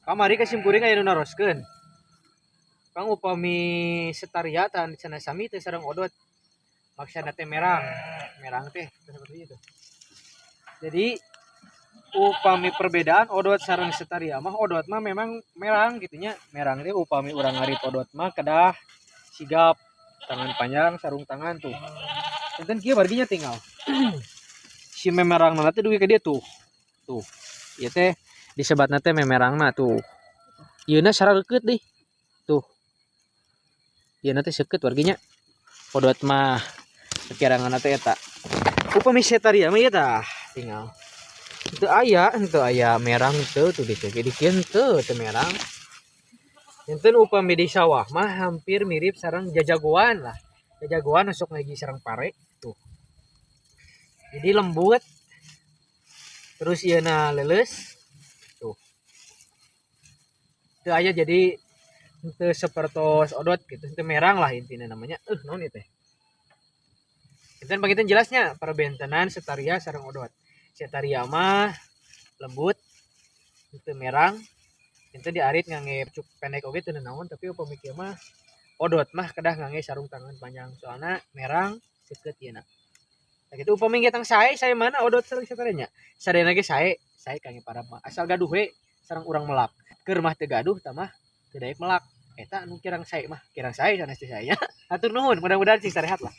kamari kasimpuri aya nu naroskeun kang upami setaria tan cenah sami teh sareng odot maksana teh merang teh seperti itu. Jadi upami perbedaan odot sareng setaria mah odot mah memang merang gitunya. Merang teh upami urang ngarip odot mah kedah sigap tangan panjang sarung tangan tuh. Enten kieu barginya tinggal. Si memerangna teh dugi ka dieu tuh. Tuh. Ieu teh disebatna teh memerangna tuh. Ieuna sareukeut deui. Tuh. Ieuna teh seukeut warginya. Odot mah pikiranganna teh eta. Upami setaria mah ieu tah tinggal. Teu aya merang teu tuh dikeun teu merang. Enten upami di sawah mah hampir mirip sareng jajagoan lah. Jajagoan sok ngagi sareng pare tuh. Jadi lembut. Terus ieuna leuleus. Tuh. Teu aya jadi teu sapertos odot gitu. Teu merang lah intinya namanya. Naon ieu teh? Enten panggeutan jelasnya perbentenan setaria sareng odot. Setaria mah lembut, teu merang. Ente diarit ngangge cuk pendek oge teu naon tapi upami kieu mah odot mah kedah ngangge sarung tangan panjang soalna merang seukeut ieuna. Tah kitu upami ge tang sae mana odot sareng satarianya. Sadayana ge sae kangge parab mah asal gaduh we sareng urang melak. Keur mah teu gaduh tah mah teu daek melak. Eta anu kirang sae mah, kirang sae sanes teh sae nya. Hatur nuhun, mudah-mudahan sing sarehat lah.